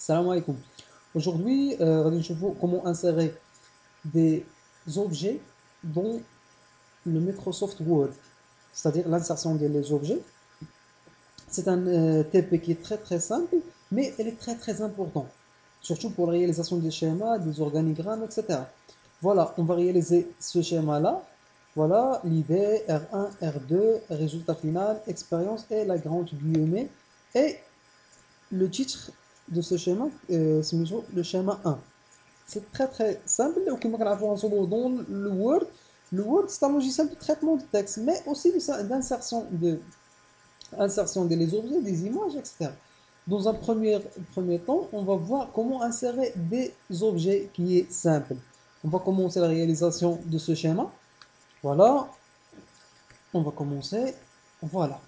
Salam alaikum. Aujourd'hui, غادي نشوفوا comment insérer des objets dans le Microsoft Word, c'est-à-dire l'insertion des objets. C'est un TP qui est très très simple, mais elle est très très importante, surtout pour la réalisation des schémas, des organigrammes, etc. Voilà, on va réaliser ce schéma-là. Voilà l'idée, R1, R2, résultat final, expérience et la grande guillemets. Et le titre de ce schéma, c'est le schéma 1. C'est très très simple. وكما كنعرفوا غنصوبوا dans le Word. Le Word, c'est un logiciel de traitement de texte, mais aussi d'insertion des objets, des images, etc. Dans un premier temps, on va voir comment insérer des objets qui est simple. On va commencer la réalisation de ce schéma. Voilà, on va commencer. Voilà.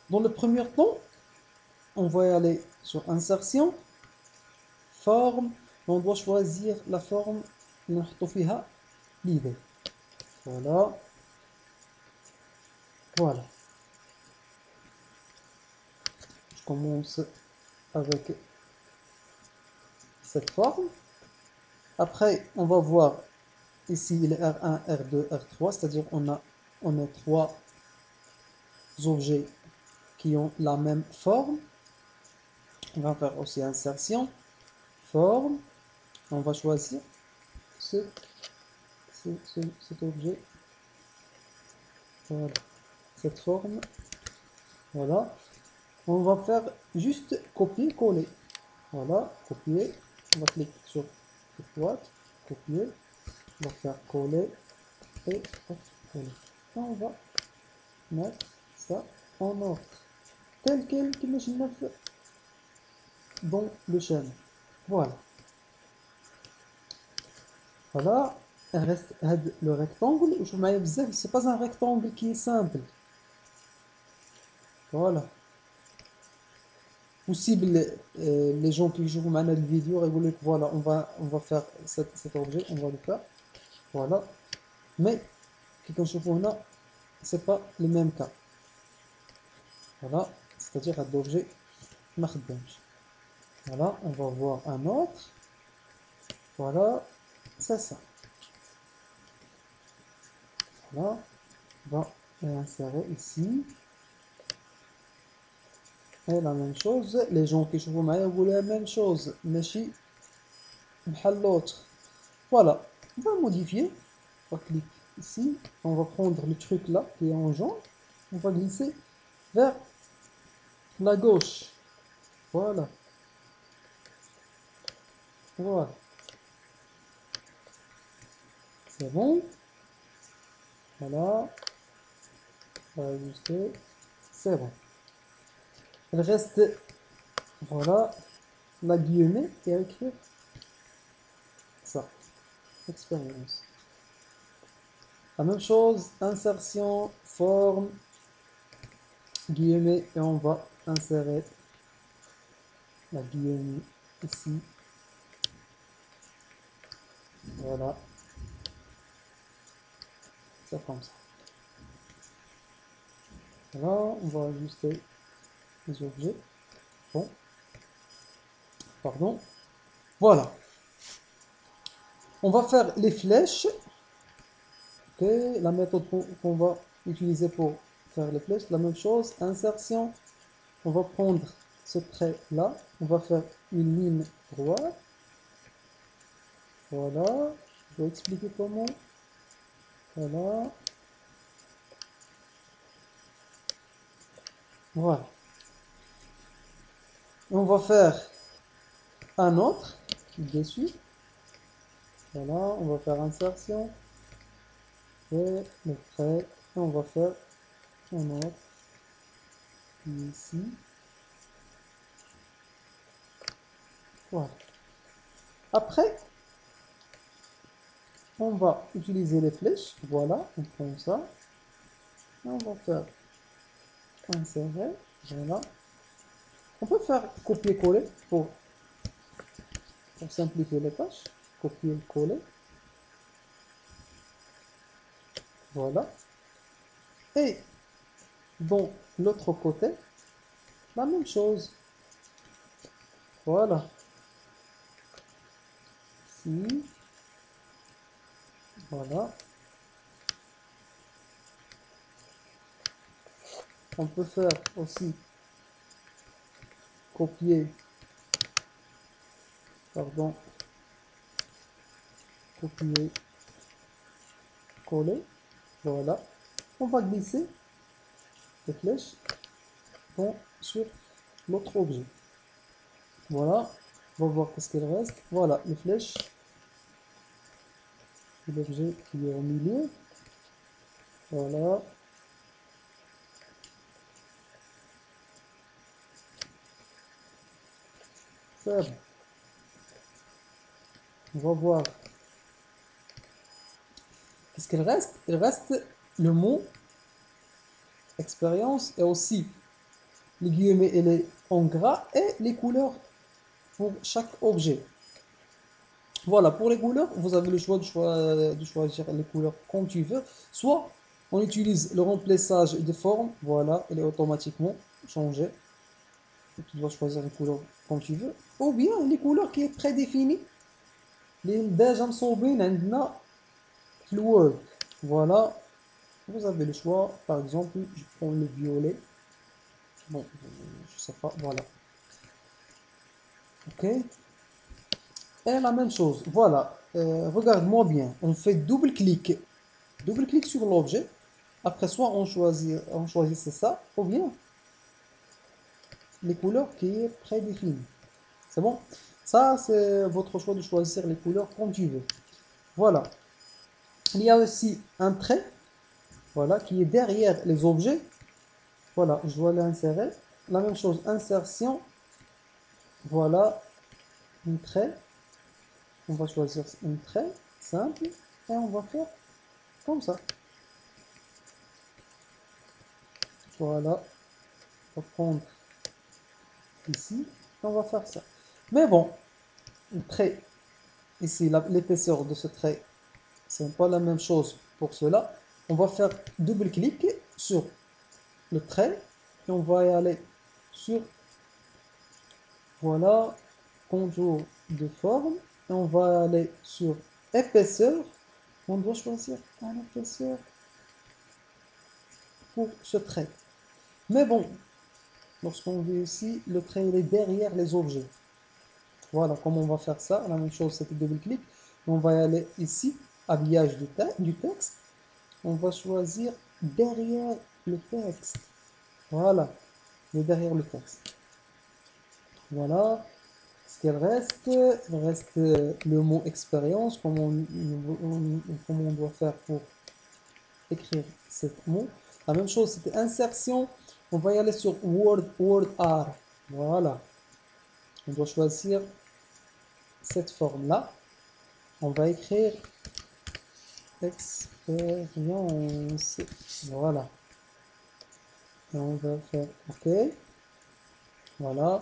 Dans le premier temps, on va y aller sur insertion, forme. On doit choisir la forme l'idée. Voilà, voilà. Je commence avec cette forme. Après, on va voir ici les R1, R2, R3, c'est-à-dire on a trois objets qui ont la même forme. On va faire aussi insertion, forme. On va choisir ce, cet objet. Voilà, cette forme. Voilà. On va faire juste copier-coller. Voilà, copier. On va cliquer sur cette boîte, copier. On va faire coller et coller. Et on va mettre ça en ordre. Tel quel que je l'ai fait dans le schéma. Voilà. Voilà. Il reste le rectangle. Je me c'est pas un rectangle qui est simple. Voilà. Possible, les gens qui jouent maintenant la vidéo, ils que voilà, on va faire cet objet, on va le faire. Voilà. Mais, كي كنشوفوا هنا, c'est pas le même cas. Voilà. C'est-à-dire, هاد l'objet ما خدامش. Voilà. On va voir un autre. Voilà. C'est ça. Voilà. On va l'insérer ici. Et la même chose. Les gens qui jouent معايا يقولوا la même chose. ماشي بحال l'autre. Voilà. On va modifier. On va cliquer ici. On va prendre le truc là qui est en jaune. On va glisser vers la gauche. Voilà. Voilà. C'est bon. Voilà. On va ajuster. C'est bon. Il reste, voilà, la guillemets et à écrire ça. Expérience. La même chose, insertion, forme, guillemets, et on va insérer la guillemets ici. Voilà. C'est comme ça. Voilà, on va ajuster les objets. Bon. Pardon. Voilà. On va faire les flèches. Ok, la méthode qu'on va utiliser pour faire les flèches, la même chose. Insertion. On va prendre ce trait là. On va faire une ligne droite. Voilà. Je vais expliquer comment. Voilà. Voilà. On va faire un autre dessus. Voilà. On va faire insertion. Et le trait. Et on va faire un autre ici. Voilà. Après, on va utiliser les flèches. Voilà. On prend ça. Et on va faire insérer. Voilà. On peut faire copier-coller pour simplifier les tâches. Copier-coller. Voilà. Et dans l'autre côté, la même chose. Voilà. ici. Voilà. On peut faire aussi copier, pardon, copier, coller. Voilà. On va glisser les flèches sur l'autre objet. Voilà. On va voir qu'est-ce qu'il reste. Voilà, les flèches. L'objet qui est au milieu. Voilà. C'est bon. On va voir qu'est-ce qu'il reste. Il reste le mot expérience et aussi les guillemets et les en gras et les couleurs pour chaque objet. Voilà, pour les couleurs, vous avez le choix de choisir les couleurs comme tu veux. Soit on utilise le remplissage de forme, voilà, elle est automatiquement changée. Tu dois choisir les couleurs comme tu veux. Ou bien les couleurs qui sont prédéfinies. Les déjà مصوبين عندنا في الوورد. Voilà, vous avez le choix. Par exemple, je prends le violet. Bon, je sais pas, voilà. Ok. Et la même chose, voilà. Regarde-moi bien. On fait double-clic. Double-clic sur l'objet. Après, soit on choisit ça, ou bien les couleurs qui est prédéfinies. C'est bon? Ça, c'est votre choix de choisir les couleurs comme tu veux. Voilà. Il y a aussi un trait, voilà, qui est derrière les objets. Voilà, je dois l'insérer. La même chose, insertion. Voilà, un trait. On va choisir un trait simple et on va faire comme ça. Voilà, on va prendre ici et on va faire ça. Mais bon, le trait, ici, l'épaisseur de ce trait, c'est pas la même chose pour cela. On va faire double-clic sur le trait et on va y aller sur, voilà, contour de forme et on va aller sur épaisseur. On doit choisir une épaisseur pour ce trait. Mais bon, lorsqu'on vit ici, le trait il est derrière les objets. Voilà comment on va faire ça. La même chose, c'était double-clic. On va y aller ici, habillage du texte. On va choisir derrière le texte. Voilà, il est derrière le texte. Voilà. Ce qu'il reste, il reste le mot expérience, comment on doit faire pour écrire ce mot. La même chose, c'était insertion. On va y aller sur word art. Voilà. On doit choisir cette forme-là. On va écrire expérience. Voilà. Et on va faire OK. Voilà.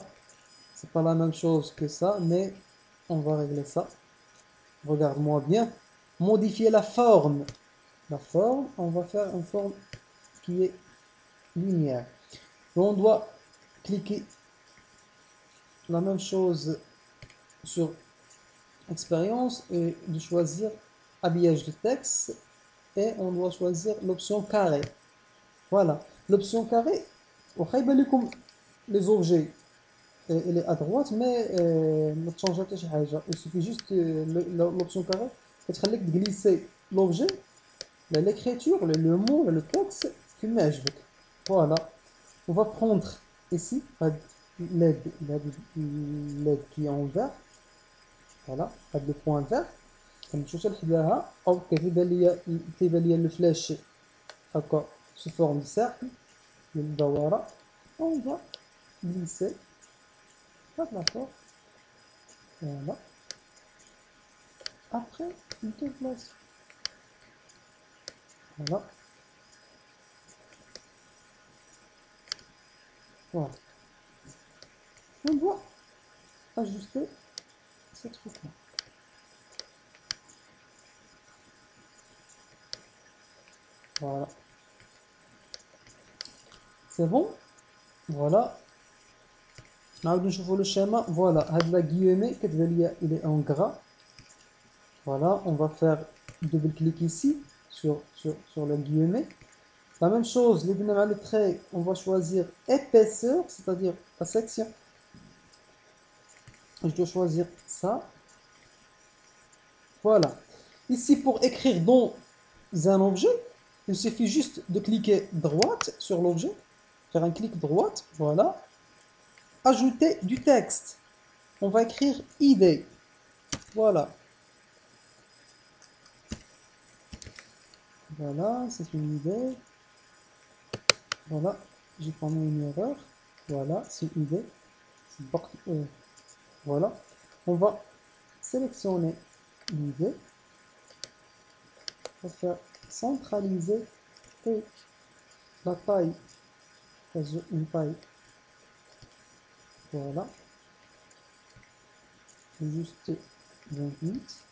C'est pas la même chose que ça, mais on va régler ça. Regarde-moi bien. Modifier la forme. La forme, on va faire une forme qui est linéaire. Et on doit cliquer la même chose sur expérience et de choisir habillage de texte et on doit choisir l'option carré. Voilà, l'option carré, les objets, elle est à droite, mais ما تشونجا حتى شي حاجة. Il suffit juste l'option carré كتخليك glisser l'objet, l'écriture, le mot, le texte, فين ما عجبك. Voilà, on va prendre ici LED qui est en vert. Voilà, هاد le point vert. كنمشيو حتى لحداها او كيبان ليا الفلاش هكا sous forme de cercle دوره. On va glisser par la force. Voilà. Après, on déplace. Voilà. Voilà. On doit ajuster ce truc-là. Voilà. C'est bon? Voilà. نعاود نشوفوا le schéma. Voilà. هاد la guillemets كتبان ليا il est en gras. Voilà, on va faire double-clic ici sur le guillemet. La même chose, le trait, on va choisir épaisseur, c'est-à-dire la section. Je dois choisir ça. Voilà. Ici, pour écrire dans un objet, il suffit juste de cliquer droite sur l'objet, faire un clic droite, voilà. Ajouter du texte. On va écrire idée. Voilà. Voilà, c'est une idée. Voilà, j'ai commis une erreur. Voilà, c'est une idée. Voilà. On va sélectionner l'idée. On va faire centraliser et la taille. Une taille. Voilà. Juste 28.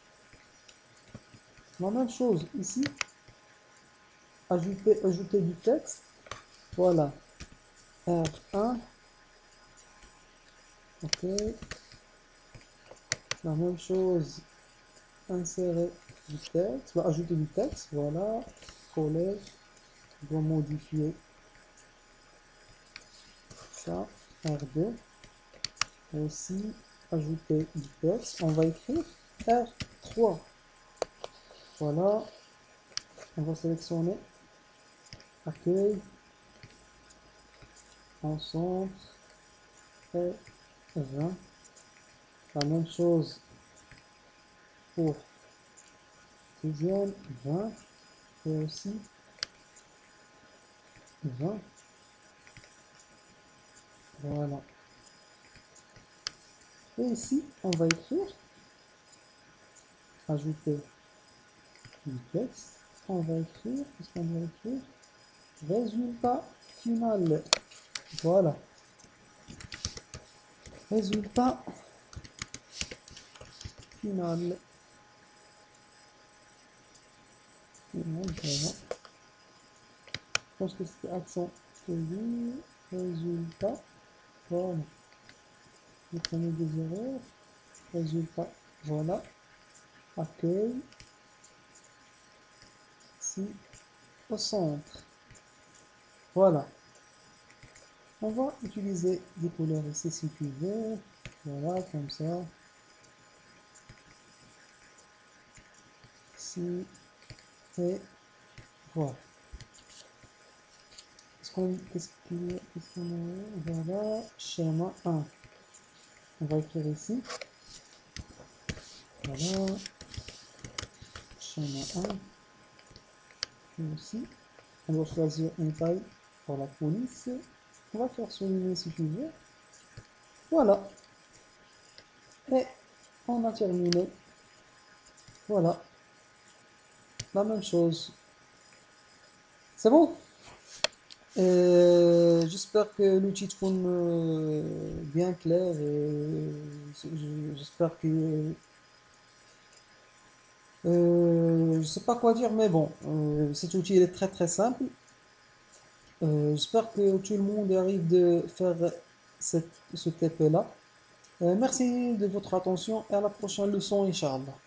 La même chose ici. Ajouter du texte. Voilà. R1. OK. La même chose. Insérer du texte. Ajouter du texte. Voilà. Coller. On va modifier ça. R2. Aussi. Ajouter du texte. On va écrire R3. Voilà. On va sélectionner accueil. En centre. Et 20. La même chose pour deuxième, 20. Et aussi 20. Voilà. Et ici, on va écrire, ajouter du texte. On va écrire, qu'est-ce qu'on va écrire? Résultat final. Voilà. Résultat final. Voilà. Je pense que c'était accent aigu. Résultat. Voilà. Je connais des erreurs. Résultat. Voilà. Accueil. Ici. Au centre. Voilà. On va utiliser des couleurs ici si tu veux. Voilà, comme ça. Ici. Et voilà. Qu'est-ce qu'on a? Voilà. Schéma 1. On va écrire ici. Voilà. Schéma 1. Et aussi. On va choisir une taille pour la police. On va faire souligner si tu veux. Voilà. Et on a terminé. Voilà. La même chose. C'est bon? J'espère que l'outil te bien clair et j'espère que je sais pas quoi dire mais bon cet outil il est très très simple. J'espère que tout le monde arrive de faire ce TP là. Merci de votre attention et à la prochaine leçon Inch'Allah.